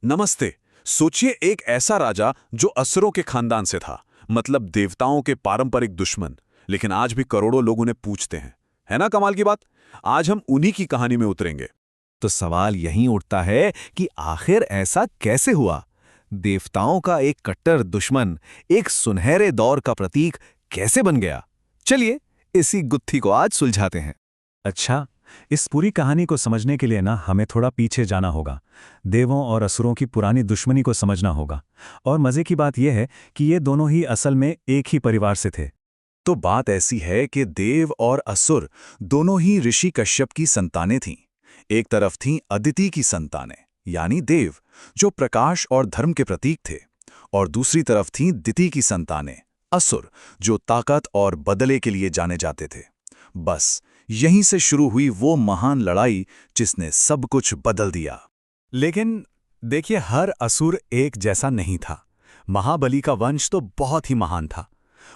नमस्ते। सोचिए एक ऐसा राजा जो असुरों के खानदान से था, मतलब देवताओं के पारंपरिक दुश्मन, लेकिन आज भी करोड़ों लोग उन्हें पूजते हैं। है ना कमाल की बात? आज हम उन्हीं की कहानी में उतरेंगे। तो सवाल यहीं उठता है कि आखिर ऐसा कैसे हुआ? देवताओं का एक कट्टर दुश्मन एक सुनहरे दौर का प्रतीक कैसे बन गया? चलिए इसी गुत्थी को आज सुलझाते हैं। अच्छा, इस पूरी कहानी को समझने के लिए ना हमें थोड़ा पीछे जाना होगा। देवों और असुरों की पुरानी दुश्मनी को समझना होगा। और मजे की बात यह है कि ये दोनों ही असल में एक ही परिवार से थे। तो बात ऐसी है कि देव और असुर दोनों ही ऋषि कश्यप की संतानें थीं। एक तरफ थीं अदिति की संतानें, यानी देव, जो प्रकाश और धर्म के प्रतीक थे, और दूसरी तरफ थीं दिति की संतानें, असुर, जो ताकत और बदले के लिए जाने जाते थे। बस यहीं से शुरू हुई वो महान लड़ाई जिसने सब कुछ बदल दिया। लेकिन देखिए, हर असुर एक जैसा नहीं था। महाबली का वंश तो बहुत ही महान था।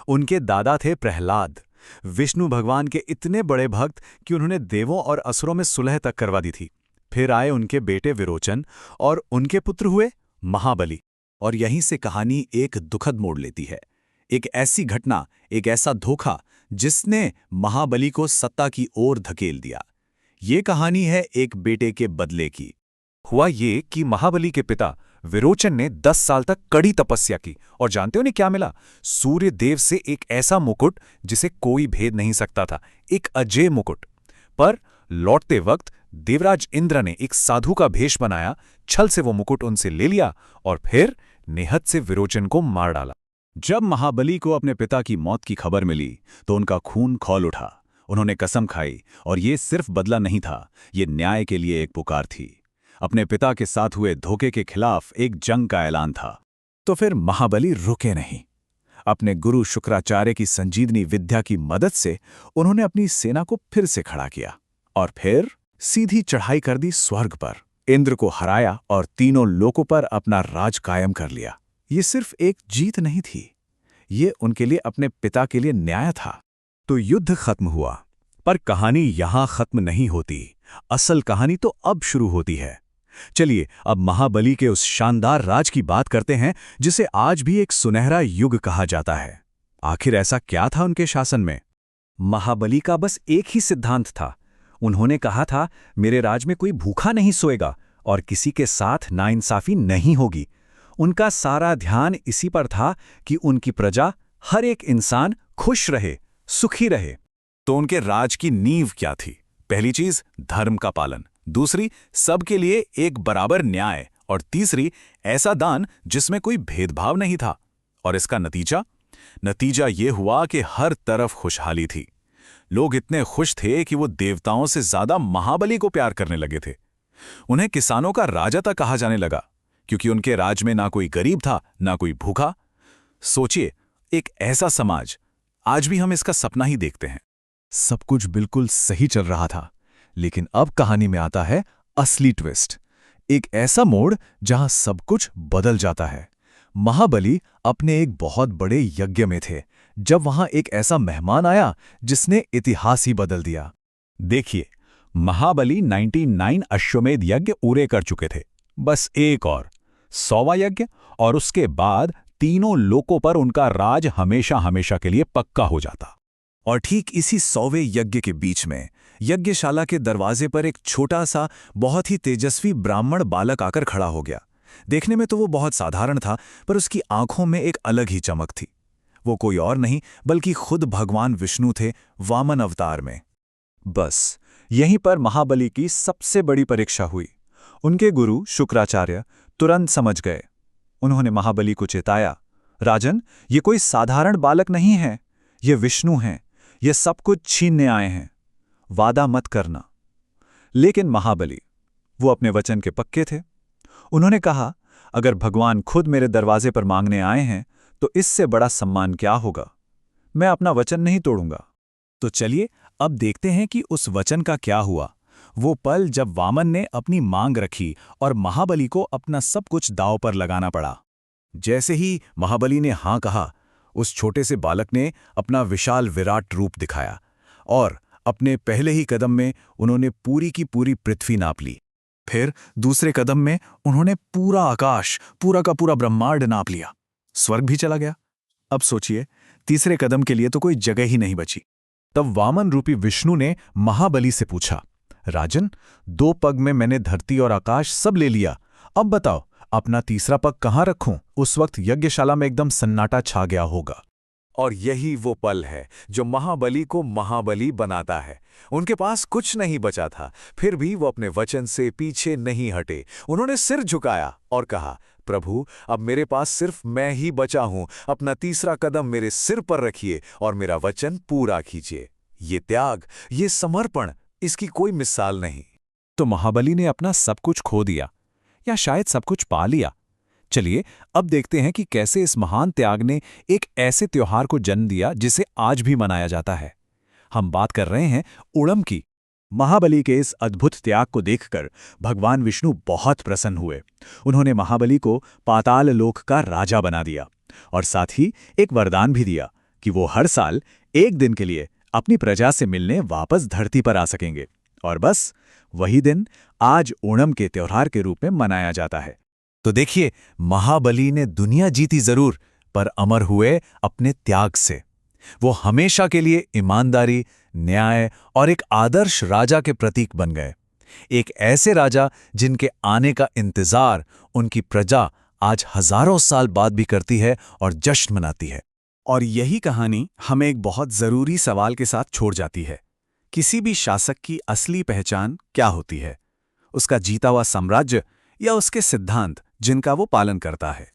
उनके दादा थे प्रहलाद, विष्णु भगवान के इतने बड़े भक्त कि उन्होंने देवों और असुरों में सुलह तक करवा दी थी। फिर आए उनके बेटे विरोचन और उनके पुत्र हुए महाबली। और यहीं से कहानी एक दुखद मोड़ लेती है। एक ऐसी घटना, एक ऐसा धोखा जिसने महाबली को सत्ता की ओर धकेल दिया। ये कहानी है एक बेटे के बदले की। हुआ ये कि महाबली के पिता विरोचन ने 10 साल तक कड़ी तपस्या की और जानते हो उन्हें क्या मिला? सूर्य देव से एक ऐसा मुकुट जिसे कोई भेद नहीं सकता था, एक अजय मुकुट। पर लौटते वक्त देवराज इंद्र ने एक साधु का भेष बनाया, छल से वो मुकुट उनसे ले लिया और फिर निहत से विरोचन को मार डाला। जब महाबली को अपने पिता की मौत की खबर मिली तो उनका खून खौल उठा। उन्होंने कसम खाई, और ये सिर्फ बदला नहीं था, ये न्याय के लिए एक पुकार थी। अपने पिता के साथ हुए धोखे के खिलाफ एक जंग का ऐलान था। तो फिर महाबली रुके नहीं। अपने गुरु शुक्राचार्य की संजीवनी विद्या की मदद से उन्होंने अपनी सेना को फिर से खड़ा किया और फिर सीधी चढ़ाई कर दी स्वर्ग पर। इंद्र को हराया और तीनों लोकों पर अपना राज कायम कर लिया। ये सिर्फ एक जीत नहीं थी, ये उनके लिए, अपने पिता के लिए न्याय था। तो युद्ध खत्म हुआ, पर कहानी यहां खत्म नहीं होती। असल कहानी तो अब शुरू होती है। चलिए अब महाबली के उस शानदार राज की बात करते हैं जिसे आज भी एक सुनहरा युग कहा जाता है। आखिर ऐसा क्या था उनके शासन में? महाबली का बस एक ही सिद्धांत था। उन्होंने कहा था, मेरे राज में कोई भूखा नहीं सोएगा और किसी के साथ नाइंसाफी नहीं होगी। उनका सारा ध्यान इसी पर था कि उनकी प्रजा, हर एक इंसान खुश रहे, सुखी रहे। तो उनके राज की नींव क्या थी? पहली चीज, धर्म का पालन। दूसरी, सबके लिए एक बराबर न्याय। और तीसरी, ऐसा दान जिसमें कोई भेदभाव नहीं था। और इसका नतीजा ये हुआ कि हर तरफ खुशहाली थी। लोग इतने खुश थे कि वो देवताओं से ज्यादा महाबली को प्यार करने लगे थे। उन्हें किसानों का राजा तक कहा जाने लगा, क्योंकि उनके राज में ना कोई गरीब था, ना कोई भूखा। सोचिए, एक ऐसा समाज। आज भी हम इसका सपना ही देखते हैं। सब कुछ बिल्कुल सही चल रहा था, लेकिन अब कहानी में आता है असली ट्विस्ट। एक ऐसा मोड़ जहां सब कुछ बदल जाता है। महाबली अपने एक बहुत बड़े यज्ञ में थे जब वहां एक ऐसा मेहमान आया जिसने इतिहास ही बदल दिया। देखिए, महाबली 99 अश्वमेध यज्ञ पूरे कर चुके थे। बस एक और 100वां यज्ञ, और उसके बाद तीनों लोकों पर उनका राज हमेशा हमेशा के लिए पक्का हो जाता। और ठीक इसी 100वें यज्ञ के बीच में यज्ञशाला के दरवाजे पर एक छोटा सा, बहुत ही तेजस्वी ब्राह्मण बालक आकर खड़ा हो गया। देखने में तो वो बहुत साधारण था, पर उसकी आंखों में एक अलग ही चमक थी। वो कोई और नहीं बल्कि खुद भगवान विष्णु थे, वामन अवतार में। बस यहीं पर महाबली की सबसे बड़ी परीक्षा हुई। उनके गुरु शुक्राचार्य तुरंत समझ गए। उन्होंने महाबली को चेताया, राजन, ये कोई साधारण बालक नहीं है, ये विष्णु हैं, ये सब कुछ छीनने आए हैं। वादा मत करना। लेकिन महाबली, वो अपने वचन के पक्के थे। उन्होंने कहा, अगर भगवान खुद मेरे दरवाजे पर मांगने आए हैं तो इससे बड़ा सम्मान क्या होगा। मैं अपना वचन नहीं तोड़ूंगा। तो चलिए अब देखते हैं कि उस वचन का क्या हुआ। वो पल जब वामन ने अपनी मांग रखी और महाबली को अपना सब कुछ दांव पर लगाना पड़ा। जैसे ही महाबली ने हां कहा, उस छोटे से बालक ने अपना विशाल विराट रूप दिखाया, और अपने पहले ही कदम में उन्होंने पूरी की पूरी पृथ्वी नाप ली। फिर दूसरे कदम में उन्होंने पूरा आकाश, पूरा का पूरा ब्रह्मांड नाप लिया। स्वर्ग भी चला गया। अब सोचिए, तीसरे कदम के लिए तो कोई जगह ही नहीं बची। तब वामन रूपी विष्णु ने महाबली से पूछा, राजन, 2 पग में मैंने धरती और आकाश सब ले लिया, अब बताओ अपना तीसरा पग कहाँ रखूं? उस वक्त यज्ञशाला में एकदम सन्नाटा छा गया होगा। और यही वो पल है जो महाबली को महाबली बनाता है। उनके पास कुछ नहीं बचा था, फिर भी वो अपने वचन से पीछे नहीं हटे। उन्होंने सिर झुकाया और कहा, प्रभु, अब मेरे पास सिर्फ मैं ही बचा हूं, अपना तीसरा कदम मेरे सिर पर रखिए और मेरा वचन पूरा कीजिए। ये त्याग, ये समर्पण, इसकी कोई मिसाल नहीं। तो महाबली ने अपना सब कुछ खो दिया, या शायद सब कुछ पा लिया। चलिए अब देखते हैं कि कैसे इस महान त्याग ने एक ऐसे त्योहार को जन्म दिया जिसे आज भी मनाया जाता है। हम बात कर रहे हैं ओणम की। महाबली के इस अद्भुत त्याग को देखकर भगवान विष्णु बहुत प्रसन्न हुए। उन्होंने महाबली को पाताल लोक का राजा बना दिया और साथ ही एक वरदान भी दिया कि वो हर साल एक दिन के लिए अपनी प्रजा से मिलने वापस धरती पर आ सकेंगे। और बस वही दिन आज ओणम के त्योहार के रूप में मनाया जाता है। तो देखिए, महाबली ने दुनिया जीती जरूर, पर अमर हुए अपने त्याग से। वो हमेशा के लिए ईमानदारी, न्याय और एक आदर्श राजा के प्रतीक बन गए। एक ऐसे राजा जिनके आने का इंतजार उनकी प्रजा आज हजारों साल बाद भी करती है और जश्न मनाती है। और यही कहानी हमें एक बहुत जरूरी सवाल के साथ छोड़ जाती है। किसी भी शासक की असली पहचान क्या होती है? उसका जीता हुआ साम्राज्य या उसके सिद्धांत जिनका वो पालन करता है?